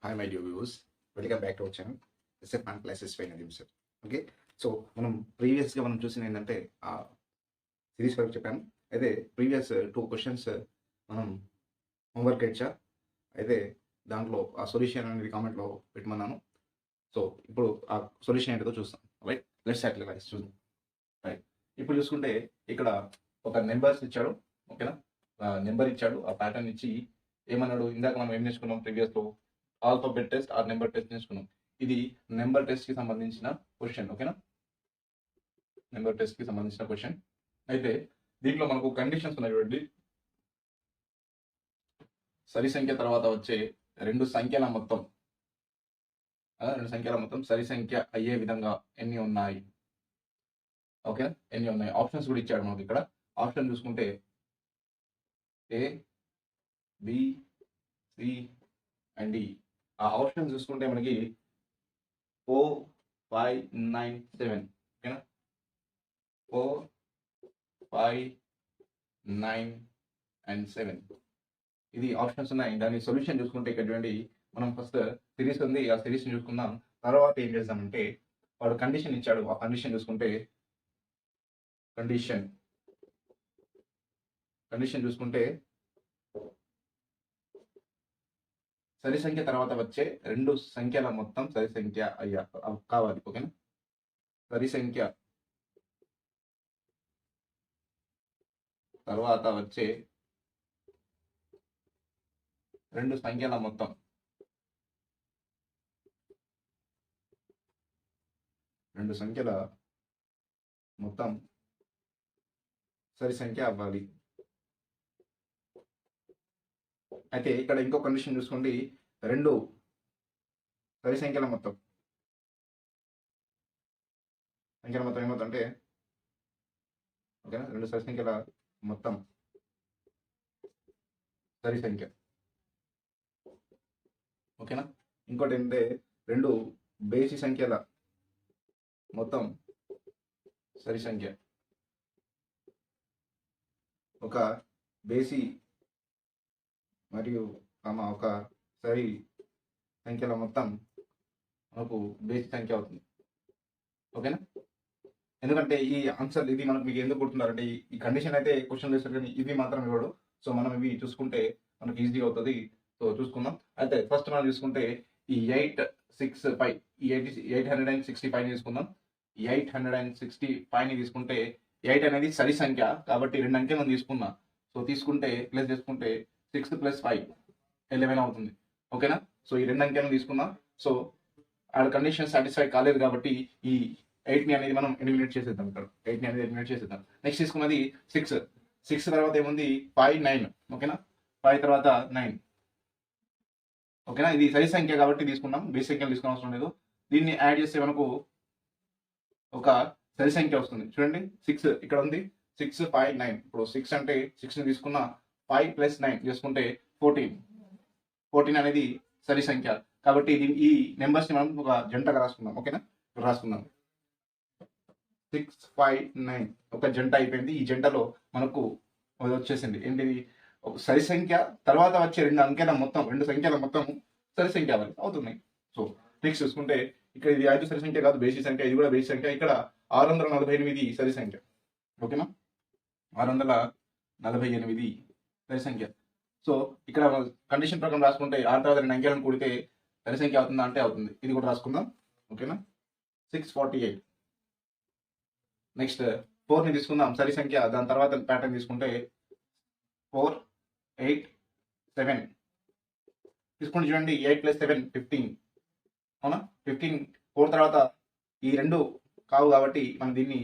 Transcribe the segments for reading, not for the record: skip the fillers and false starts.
Hi my dear viewers, welcome back to our channel SF and classes fine అది sir. Okay, so మనం ప్రీవియస్గా చూసిన ఏంటంటే ఆ సిరీస్ వరకు చెప్పాను. అయితే ప్రీవియస్ 2 క్వశ్చన్స్ మనం హోంవర్క్ ఇచ్చా. అయితే దాంట్లో ఆ సొల్యూషన్ అనేది కామెంట్లో పెట్టమన్నాను. సో ఇప్పుడు ఆ సొల్యూషన్ ఏంటో చూస్తాం. Right, let's start guys. చూద్దాం. రైట్, ఇప్పుడు చూసుకుంటే ఇక్కడ ఒక నెంబర్స్ ఇచ్చాడు. ఓకేనా, నెంబర్ ఇచ్చాడు, ఆ ప్యాటర్న్ ఇచ్చి ఏమన్నాడు, ఇందాక మనం ఏం నేర్చుకున్నాం ప్రీవియస్లో, alphabet test or number test నేర్చుకున్నాం. ఇది నెంబర్ టెస్ట్ కి సంబంధించిన క్వశ్చన్. ఓకేనా, నెంబర్ టెస్ట్ కి సంబంధించిన క్వశ్చన్. అయితే దీంట్లో మనకు కండిషన్స్ ఉన్నాయి చూడండి. సరి సంఖ్య తర్వాత వచ్చే రెండు సంఖ్యల మొత్తం సరి సంఖ్య అయ్యే విధంగా ఎన్ని ఉన్నాయి. ఓకే, ఎన్ని ఉన్నాయి, ఆప్షన్స్ కూడా ఇచ్చాడు మనకి. ఇక్కడ ఆప్షన్ చూసుకుంటే ఏ, బి, సి అండ్ డి. ఆ ఆప్షన్ చూసుకుంటే మనకి 4, 5, 9, 7. ఓకేనా, 4, 5, 9 and 7 ఇది ఆప్షన్స్ ఉన్నాయి. దాని సొల్యూషన్ చూసుకుంటే ఇక్కడ చూడండి, మనం ఫస్ట్ సిరీస్ ఉంది, ఆ సిరీస్ని చూసుకుందాం. తర్వాత ఏం చేద్దామంటే వాడు కండిషన్ ఇచ్చాడు, ఆ కండిషన్ చూసుకుంటే కండిషన్ చూసుకుంటే సరి సంఖ్య తర్వాత వచ్చే రెండు సంఖ్యల మొత్తం సరి సంఖ్య అయ్యా కావాలి. ఓకేనా, సరి సంఖ్య తర్వాత వచ్చే రెండు సంఖ్యల మొత్తం సరి సంఖ్య అవ్వాలి. అయితే ఇక్కడ ఇంకో కండిషన్ చూసుకోండి, రెండు సరి సంఖ్యల మొత్తం ఏమవుతుందంటే, ఓకేనా, రెండు సరి సంఖ్యల మొత్తం సరి సంఖ్య. ఓకేనా, ఇంకోటి ఏంటంటే రెండు బేసి సంఖ్యల మొత్తం సరి సంఖ్య. ఒక బేసి మరియు ఒక సరి సంఖ్యల మొత్తం మనకు బేసి సంఖ్య అవుతుంది. ఓకేనా, ఎందుకంటే ఈ ఆన్సర్ ఇది మనకు మీకు ఎందుకు గుర్తున్నారంటే, ఈ కండిషన్ అయితే క్వశ్చన్ చేస్తారు కానీ ఇవి మాత్రం ఇవ్వడు. సో మనం ఇవి చూసుకుంటే మనకు ఈజీగా అవుతుంది. సో చూసుకుందాం. అయితే ఫస్ట్ మనం చూసుకుంటే ఈ 865 ఈ 865 తీసుకుందాం. 865 తీసుకుంటే 8 అనేది సరి సంఖ్య కాబట్టి రెండు అంకెలు మనం తీసుకున్నాం. సో తీసుకుంటే ప్లస్ చేసుకుంటే 6 + 5 11 అవుతుంది. ఓకేనా, సో ఈ రెండు అంకెలను తీసుకున్నాం. సో ఆ కండిషన్ సాటిస్ఫై కాలేదు కాబట్టి ఈ 8ని అనేది మనం ఎలిమినేట్ చేసేద్దాం. ఇక్కడ 8ని అనేది ఎలిమినేట్ చేసేద్దాం. నెక్స్ట్ తీసుకున్నది 6 తర్వాత ఏముంది 5, 9. ఓకేనా, 5 తర్వాత 9. ఓకేనా, ఇది సరి సంఖ్య కాబట్టి తీసుకున్నాం, బేసి సంఖ్యలు తీసుకున్న అవసరం లేదు. దీన్ని యాడ్ చేస్తే మనకు ఒక సరి సంఖ్య వస్తుంది. చూడండి, 6 ఇక్కడ ఉంది, 6, 5, 9. ఇప్పుడు 6 అంటే 6ని తీసుకున్న 5 + 9 చేసుకుంటే 14 అనేది సరి సంఖ్య కాబట్టి ఈ నెంబర్స్ని మనం ఒక జంటగా రాసుకుందాం. ఓకేనా, రాసుకుందాం. 6, 5, 9 ఒక జంట అయిపోయింది. ఈ జంటలో మనకు వచ్చేసింది ఏంటిది, ఒక సరి సంఖ్య తర్వాత వచ్చే రెండు సంఖ్యల మొత్తం సరి సంఖ్య అవుతున్నాయి. సో నెక్స్ట్ చూసుకుంటే ఇక్కడ ఇది 5 సరి సంఖ్య కాదు, బేసి సంఖ్య. ఇది కూడా బేసి సంఖ్య. ఇక్కడ 648 సరి సంఖ్య. ఓకేనా, 648 సరి సంఖ్య. సో ఇక్కడ కండిషన్ ప్రకారం రాసుకుంటే 6 తర్వాత 2 అంకెలను కూడితే సరి సంఖ్య అవుతుందా అంటే అవుతుంది. ఇది కూడా రాసుకుందాం. ఓకేనా, 648. నెక్స్ట్ 4ని తీసుకుందాం, సరి సంఖ్య. దాని తర్వాత ప్యాటర్న్ తీసుకుంటే 4, 8, 7 తీసుకుంటే చూడండి, 8 + 7 15. అవునా, 15. 4 తర్వాత ఈ రెండు కావు కాబట్టి మనం దీన్ని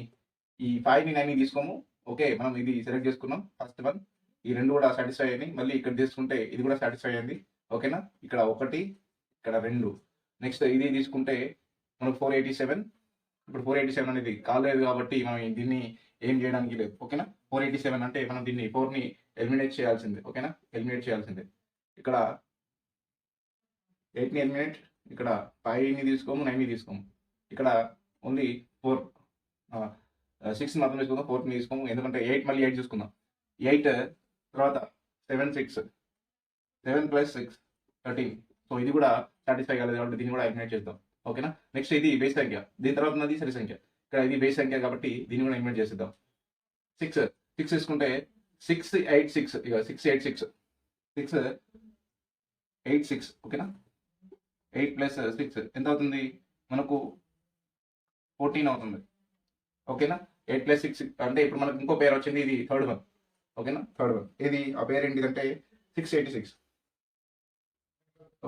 ఈ 5ని 9ని తీసుకోము. ఓకే, మనం ఇది సెలెక్ట్ చేసుకున్నాం. ఫస్ట్ వన్, ఈ రెండు కూడా సాటిస్ఫై అయ్యాయి. మళ్ళీ ఇక్కడ తీసుకుంటే ఇది కూడా సాటిస్ఫై అయింది. ఓకేనా, ఇక్కడ 1, ఇక్కడ 2. నెక్స్ట్ ఇది తీసుకుంటే మనకు 487. ఇప్పుడు 487 అనేది కాలేదు కాబట్టి మనం దీన్ని ఏం చేయడానికి లేదు. ఓకేనా, 487 అంటే మనం దీన్ని 4ని ఎలిమినేట్ చేయాల్సిందే. ఓకేనా, ఎలిమినేట్ చేయాల్సిందే. ఇక్కడ 8ని ఎలిమినేట్, ఇక్కడ 5ని తీసుకోము, 9ని తీసుకోము. ఇక్కడ ఓన్లీ 4, 6 మాత్రం తీసుకుందాం, 4ని తీసుకోము. ఎందుకంటే 8 మళ్ళీ 8 చూసుకుందాం. 8 తర్వాత 7, 6, 7 + 6 13. సో ఇది కూడా సాటిస్ఫై కాలేదు కాబట్టి దీన్ని కూడా ఎలిమినేట్ చేద్దాం. ఓకేనా. నెక్స్ట్ ఇది బేస్ సంఖ్య, దీని తర్వాత ఉన్నది సరి సంఖ్య. ఇక్కడ ఇది బేస్ సంఖ్య కాబట్టి దీన్ని కూడా ఎలిమినేట్ చేసేద్దాం. 6 తీసుకుంటే 686 ఇక 686 ఓకేనా. 8 + 6 ఎంత అవుతుంది మనకు 14 అవుతుంది. ఓకేనా. 8 + 6 అంటే ఇప్పుడు మనకు ఇంకో పేరు వచ్చింది, ఇది థర్డ్ వన్. ఓకేనా, థర్డ్ వన్. ఇది ఆ పేరు ఏంటిదంటే 686.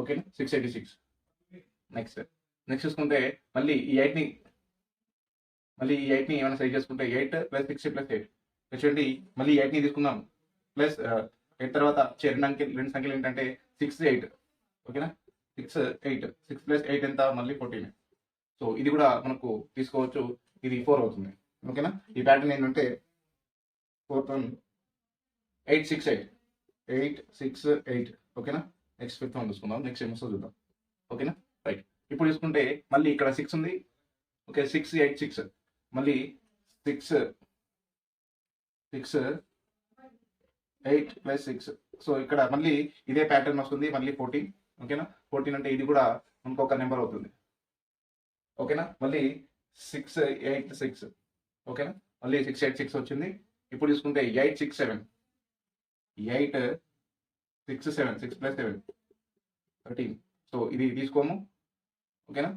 ఓకేనా, 686. నెక్స్ట్ చూసుకుంటే మళ్ళీ ఈ 8ని ఏమైనా సరి చేసుకుంటే 8 + 6 + 8 చూడండి. మళ్ళీ 8ని తీసుకుందాం ప్లస్ 8 తర్వాత రెండు సంఖ్యలు ఏంటంటే 6 8. ఓకేనా, 6 8 6 + 8 ఎంత మళ్ళీ 14. సో ఇది కూడా మనకు తీసుకోవచ్చు, ఇది 4 అవుతుంది. ఓకేనా. ఈ ప్యాటర్న్ ఏంటంటే 4th వన్ 868. ఓకేనా. నెక్స్ట్ 5th వన్ చూసుకుందాం. నెక్స్ట్ ఏమొస్తుందో చూద్దాం. ఓకేనా, రైట్. ఇప్పుడు చూసుకుంటే మళ్ళీ ఇక్కడ 6 ఉంది. ఓకే, 686 మళ్ళీ 6 8 + 6. సో ఇక్కడ మళ్ళీ ఇదే ప్యాటర్న్ వస్తుంది, మళ్ళీ 14. ఓకేనా, 14 అంటే ఇది కూడా మనకు ఒక నెంబర్ అవుతుంది. ఓకేనా, మళ్ళీ 686. ఓకేనా, మళ్ళీ 686 వచ్చింది. ఇప్పుడు చూసుకుంటే 867 6 + 7 13. సో ఇది తీసుకోము. ఓకేనా,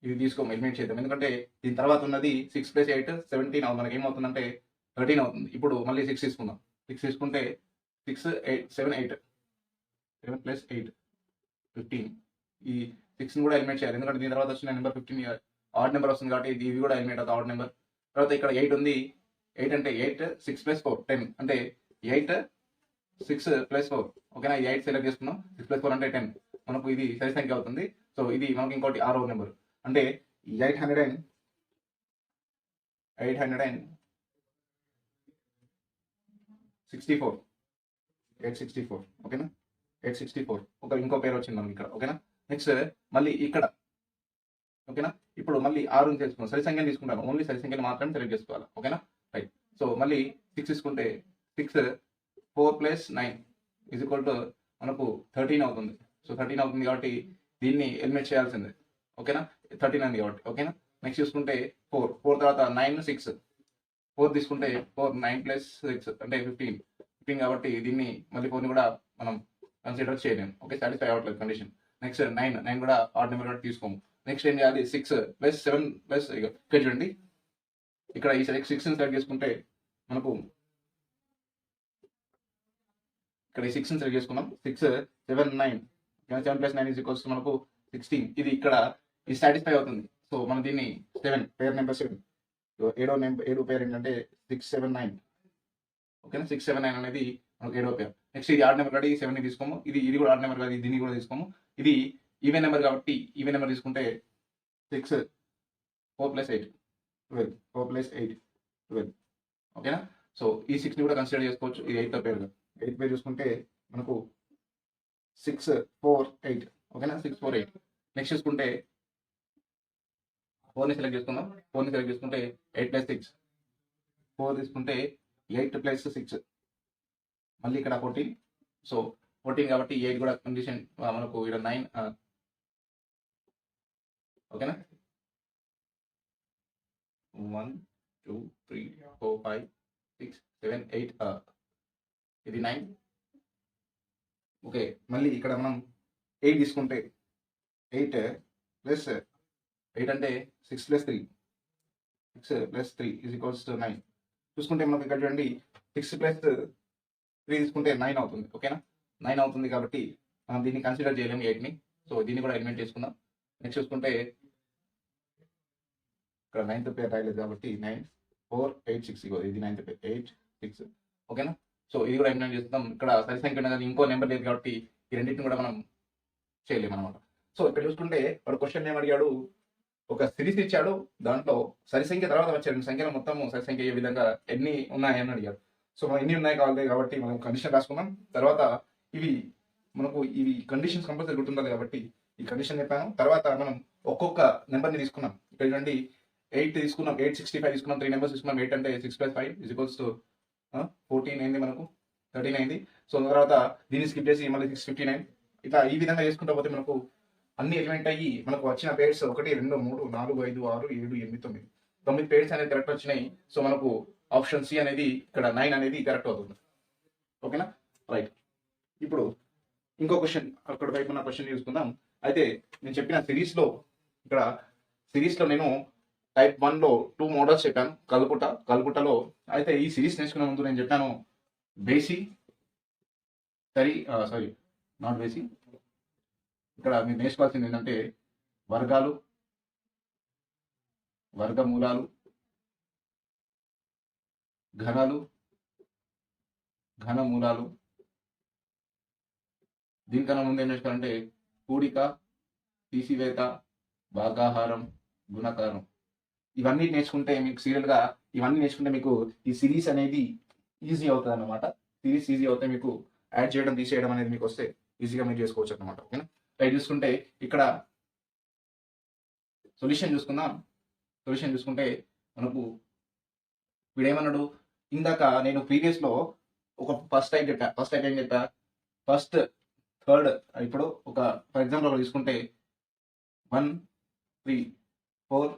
ఇది తీసుకోము, ఎలిమినేట్ చేద్దాం. ఎందుకంటే దీని తర్వాత ఉన్నది 6 + 8 17 అవుతుంది. మనకి ఏమవుతుందంటే 13 అవుతుంది. ఇప్పుడు మళ్ళీ 6 తీసుకుందాం. 6 తీసుకుంటే 6 8 7 8 7 + 8 15. ఈ 6ని కూడా ఎలిమినేట్ చేయాలి, ఎందుకంటే దీని తర్వాత వచ్చిన నెంబర్ 15 ఆడ్ నెంబర్ వస్తుంది కాబట్టి ఇది కూడా ఎలిమినేట్ అవుతుంది, ఆడ్ నెంబర్. తర్వాత ఇక్కడ 8 ఉంది. 8 అంటే 8 6 + 4 10 అంటే 8 6 + 4. ఓకేనా, ఈ 8 సెలెక్ట్ చేసుకున్నాం. 6 + 4 అంటే 10. మనకు ఇది సరి సంఖ్య అవుతుంది. సో ఇది మనకి ఇంకోటి 6వ నెంబర్ అంటే 864. ఓకేనా, 864 ఇంకో పేరు వచ్చింది మనకి ఇక్కడ. ఓకేనా. నెక్స్ట్ మళ్ళీ ఇక్కడ. ఓకేనా, ఇప్పుడు మళ్ళీ 6ని తెలుసుకున్నాం. సరి సంఖ్యను తీసుకుంటాను, ఓన్లీ సరి సంఖ్యను మాత్రమే సెలెక్ట్ చేసుకోవాలి. ఓకేనా, రైట్. సో మళ్ళీ 6 తీసుకుంటే 6 4 + 9 = మనకు 13 అవుతుంది. సో 13 అవుతుంది కాబట్టి దీన్ని ఎలిమినేట్ చేయాల్సిందే. ఓకేనా, 13 అయింది కాబట్టి. ఓకేనా. నెక్స్ట్ చూసుకుంటే 4 తర్వాత 9 6 4 తీసుకుంటే 4 9 + 6 అంటే 15 కాబట్టి దీన్ని మళ్ళీ 4ని కూడా మనం కన్సిడర్ చేయలేము. ఓకే, సాటిస్ఫై అవ్వట్లేదు కండిషన్. నెక్స్ట్ 9 కూడా ఆడ్ నెంబర్ కాబట్టి తీసుకోము. నెక్స్ట్ ఏం చేయాలి, 6 + 7 ఇక్కడ చూడండి. ఇక్కడ ఈ 6ని సెలెక్ట్ చేసుకుంటే మనకు ఇక్కడ ఈ 6ని సెలెక్ట్ చేసుకున్నాం. 6 7 9 7 + 9 = మనకు 16. ఇది ఇక్కడ ఇది సాటిస్ఫై అవుతుంది. సో మనం దీన్ని 7 పేరు నెంబర్ 7 ఏడో పేరు ఏంటంటే 679. ఓకేనా, 679 అనేది మనకు ఏడో పేరు. నెక్స్ట్ ఇది ఆడ్ నెంబర్ కాబట్టి 7ని తీసుకోము. ఇది కూడా ఆడ్ నెంబర్ కాబట్టి దీన్ని కూడా తీసుకోము. ఇది ఈవెన్ నెంబర్ కాబట్టి ఈవెన్ నెంబర్ తీసుకుంటే 6 4 + 8 12 4 + 8 12. ఓకేనా. సో ఈ 6ని కూడా కన్సిడర్ చేసుకోవచ్చు. ఇది 8వ పేరు. 8th పేరు చూసుకుంటే మనకు 6 4 8. ఓకేనా, 6 4 8. నెక్స్ట్ చూసుకుంటే 4ని సెలెక్ట్ చేసుకుందాం. 4ని సెలెక్ట్ చేసుకుంటే 8 + 6 4 తీసుకుంటే 8 + 6 మళ్ళీ ఇక్కడ 14. సో 14 కాబట్టి 8 కూడా కండిషన్ మనకు ఇక్కడ 9. ఓకేనా, 1 2 3 4 5 6 7 8 ఇది 9. ఓకే, మళ్ళీ ఇక్కడ మనం 8 తీసుకుంటే 8 + 8 అంటే 6 + 3 = 9. చూసుకుంటే మనకు ఇక్కడ చూడండి 6 + 3 తీసుకుంటే 9 అవుతుంది. ఓకేనా, 9 అవుతుంది కాబట్టి మనం దీన్ని కన్సిడర్ చేయలేము 8ని. సో దీన్ని కూడా ఎలిమినేట్ చేసుకుందాం. నెక్స్ట్ చూసుకుంటే ఇక్కడ 9th పేరు రాయలేదు కాబట్టి 9 4 8 6 ఇది 9th పేరు 8 6. ఓకేనా. సో ఇది కూడా ఎలిమినేట్ చేస్తాం. ఇక్కడ సరి సంఖ్య ఉన్నది, ఇంకో నెంబర్ లేదు కాబట్టి ఈ రెండింటిని కూడా మనం చేయలేము అనమాట. సో ఇక్కడ చూసుకుంటే వాడు క్వశ్చన్ ఏం అడిగాడు, ఒక సిరీస్ ఇచ్చాడు, దాంట్లో సరి సంఖ్య తర్వాత వచ్చే 2 సంఖ్యలు మొత్తం సరి సంఖ్య ఏ విధంగా ఎన్ని ఉన్నాయని అడిగాడు. సో మనం ఎన్ని ఉన్నాయి కావాలి కాబట్టి మనం కండిషన్ రాసుకున్నాం. తర్వాత ఇవి కండిషన్స్ కంపల్సరీ గుర్తుండాలి కాబట్టి ఈ కండిషన్ చెప్పాను. తర్వాత మనం ఒక్కొక్క నెంబర్ని తీసుకున్నాం. ఇక్కడ చూడండి 8 తీసుకున్నాం, 865 తీసుకున్నాం, 3 నెంబర్స్ తీసుకున్నాం. 8 అంటే 6 + 5 = 14 అయింది మనకు. 13 అయింది. సో తర్వాత దీన్ని స్కిప్ చేసి మళ్ళీ 659 ఇట్లా ఈ విధంగా చేసుకుంటూ పోతే మనకు అన్ని ఎలిమెంట్ అయ్యి మనకు వచ్చిన పేర్స్ 1 2 3 4 5 6 7 8 9 9 పేర్స్ అనేది కరెక్ట్ వచ్చినాయి. సో మనకు ఆప్షన్ సి అనేది ఇక్కడ 9 అనేది కరెక్ట్ అవుతుంది. ఓకేనా, రైట్. ఇప్పుడు ఇంకో క్వశ్చన్ అక్కడ వైపు ఉన్న క్వశ్చన్ చూసుకుందాం. అయితే నేను చెప్పిన సిరీస్లో ఇక్కడ సిరీస్లో నేను టైప్ 1లో 2 మోడల్స్ చెప్పాను, కల్కుటలో. అయితే ఈ సిరీస్ నేర్చుకునే ముందు నేను చెప్పాను బేసి నాట్ బేసి. ఇక్కడ మీరు నేర్చుకోవాల్సింది ఏంటంటే వర్గాలు, వర్గమూలాలు, ఘనాలు, ఘనమూలాలు. దీనికన్నా ముందు ఏం నేర్చుకోవాలంటే కూడిక, తీసివేత, భాగాహారం, గుణకారం. ఇవన్నీ నేర్చుకుంటే మీకు సీరియల్గా ఇవన్నీ నేర్చుకుంటే మీకు ఈ సిరీస్ అనేది ఈజీ అవుతుంది అన్నమాట. సిరీస్ ఈజీ అవుతే మీకు యాడ్ చేయడం తీసేయడం అనేది మీకు వస్తే ఈజీగా మీరు చేసుకోవచ్చు అనమాట. ఓకేనా, రైట్. చూసుకుంటే ఇక్కడ సొల్యూషన్ చూసుకుందాం. సొల్యూషన్ చూసుకుంటే మనకు వీడేమన్నాడు, ఇందాక నేను ప్రీవియస్లో ఒక ఫస్ట్ టైప్ ఏం చెప్పా, ఫస్ట్ థర్డ్. ఇప్పుడు ఒక ఫర్ ఎగ్జాంపుల్ ఒకటి తీసుకుంటే 1 3 4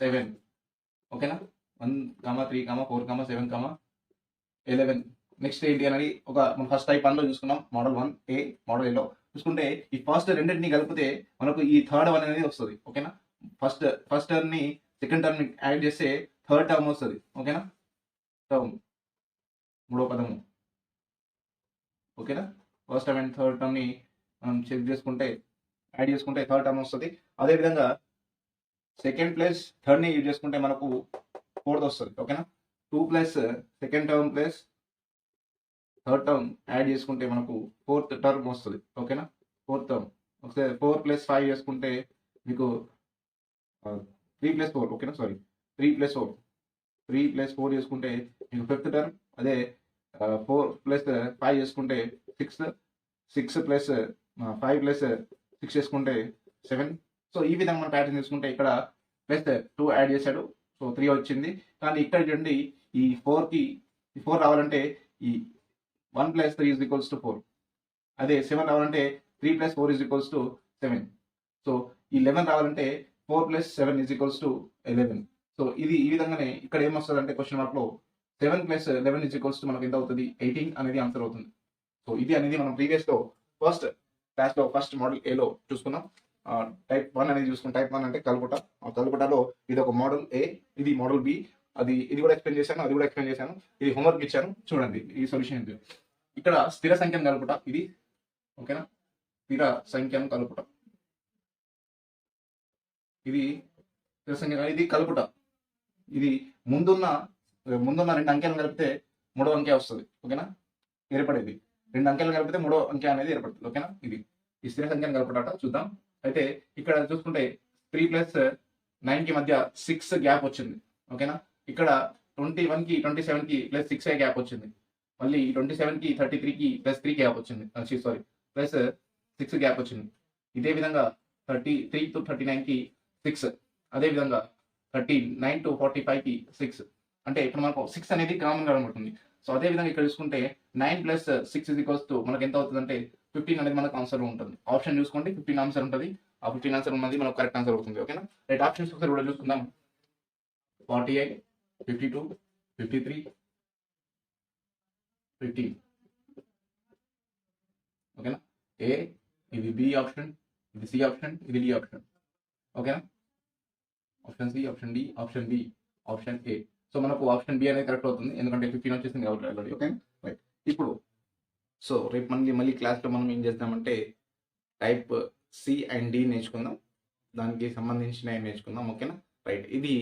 7. ఓకేనా, 1 3 4 7 11. నెక్స్ట్ ఏంటి అనేది ఒక ఫస్ట్ టైప్ 1లో చూసుకున్నాం, మోడల్ 1A, మోడల్ ఏలో చూసుకుంటే ఈ ఫస్ట్ రెండింటిని కలిపితే మనకు ఈ థర్డ్ వన్ అనేది వస్తుంది. ఓకేనా, ఫస్ట్ టర్మ్ని సెకండ్ టర్మ్ని యాడ్ చేస్తే థర్డ్ టర్మ్ వస్తుంది. ఓకేనా, టర్మ్ మూడో పదము. ఓకేనా, ఫస్ట్ టర్మ్ అండ్ థర్డ్ టర్మ్ని మనం చెక్ చేసుకుంటే యాడ్ చేసుకుంటే థర్డ్ టర్మ్ వస్తుంది. అదేవిధంగా సెకండ్ ప్లస్ థర్డ్ని యూజ్ చేసుకుంటే మనకు ఫోర్త్ వస్తుంది. ఓకేనా, 2 plus second term plus third term add చేసుకుంటే మనకు ఫోర్త్ టర్మ్ వస్తుంది. ఓకేనా, ఫోర్త్ టర్మ్. ఒకసారి 4 ప్లస్ 5 చేసుకుంటే మీకు 3 ప్లస్ 4. ఓకేనా, 3 ప్లస్ 4 చేసుకుంటే మీకు ఫిఫ్త్ టర్మ్. అదే 4 ప్లస్ 5 చేసుకుంటే 6 ప్లస్ 5 ప్లస్ 6 చేసుకుంటే 7. సో ఈ విధంగా మనం ప్యాటర్న్ తీసుకుంటే ఇక్కడ ప్లస్ 2 యాడ్ చేశాడు, సో 3 వచ్చింది. కానీ ఇక్కడ చూడండి ఈ 4 రావాలంటే ఈ 1 ప్లస్ 3 ఈజ్ ఈక్వల్స్ టు 4. అదే 7 రావాలంటే 3 plus 4 is equals to 7. So ఈ 11 రావాలంటే 4 plus 7 is equals to 11. So ఇది ఈ విధంగానే ఇక్కడ ఏమొస్తుంది అంటే క్వశ్చన్ మార్క్లో 7 ప్లస్ 11 ఈజ్ ఈక్వల్స్ టు మనకు ఎంత అవుతుంది, 18 అనేది ఆన్సర్ అవుతుంది. సో ఇది అనేది మనం ప్రీవియస్లో ఫస్ట్ క్లాస్లో ఫస్ట్ మోడల్ ఏలో చూసుకున్నాం. టైప్ 1 అనేది చూసుకున్నాం. టైప్ 1 అంటే కల్కుటాలో ఇది ఒక మోడల్ ఏ, ఇది మోడల్ బి. ఇది కూడా ఎక్స్ప్లెయిన్ చేశాను, ఇది హోంవర్క్ ఇచ్చాను చూడండి. ఈ సొల్యూషన్ ఇది. ఇక్కడ స్థిర సంఖ్యను కలుపుట ఇది. ఓకేనా, స్థిర సంఖ్యను కలుపుట ఇది స్థిర సంఖ్య, ఇది కలుపుట. ఇది ముందున్న 2 అంకెలను కలిపితే 3వ అంకె వస్తుంది. ఓకేనా, ఏర్పడేది 2 అంకెలను కలిపితే 3వ అంకె అనేది ఏర్పడుతుంది. ఓకేనా, ఇది ఈ స్థిర సంఖ్యను కలుపుట చూద్దాం. అయితే ఇక్కడ చూసుకుంటే 3 ప్లస్ 9కి మధ్య 6 గ్యాప్ వచ్చింది. ఓకేనా, ఇక్కడ 21కి 27కి ప్లస్ 6 గ్యాప్ వచ్చింది. మళ్ళీ 27కి 33కి ప్లస్ 3 గ్యాప్ వచ్చింది. ప్లస్ 6 గ్యాప్ వచ్చింది. ఇదే విధంగా 33 టు 39కి 6. అదేవిధంగా 39 టు 45కి 6. అంటే ఇప్పుడు మనకు 6 అనేది కామన్ గా ఉంటుంది. సో అదే విధంగా ఇక్కడ చూసుకుంటే 9 ప్లస్ 6 ఈజ్ ఈక్వల్స్ టు మనకు ఎంత అవుతుంది అంటే 15 అనేది మనకు ఆన్సర్ ఉంటుంది. ఆప్షన్ చూసుకోండి, 15 ఆన్సర్ ఉంటుంది. ఆ 15 ఆన్సర్ ఉన్నది మనకు కరెక్ట్ ఆన్సర్ అవుతుంది. ఓకేనా, రైట్. ఆప్షన్స్ ఒకసారి కూడా చూసుకుందాం. 48, 52, 53, 15. ఓకేనా, ఏ, ఇది బి ఆప్షన్, ఇది సి ఆప్షన్, ఇది డి ఆప్షన్. ఓకేనా, option C, option D, option B, option A. So మనకు ఆప్షన్ బి అనేది కరెక్ట్ అవుతుంది, ఎందుకంటే 15 వచ్చేసింది కాబట్టి ఆల్రెడీ. Okay, right. ఇప్పుడు సో రేపు మళ్ళీ క్లాస్లో మనం ఏం చేద్దామంటే టైప్ సి అండ్ డి నేర్చుకుందాం, దానికి సంబంధించిన నేర్చుకుందాం. ఓకేనా, రైట్. ఇది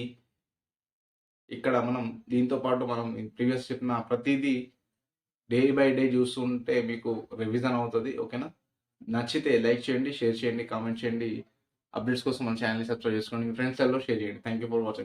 ఇక్కడ మనం దీంతో పాటు మనం ప్రీవియస్ చెప్పిన ప్రతిదీ డే బై డే చూస్తుంటే మీకు రివిజన్ అవుతుంది. ఓకేనా, నచ్చితే లైక్ చేయండి, షేర్ చేయండి, కామెంట్ చేయండి. అప్డేట్స్ కోసం మన ఛానల్ని సబ్స్క్రైబ్ చేసుకోండి, మీ ఫ్రెండ్స్లలో షేర్ చేయండి. Thank you for watching.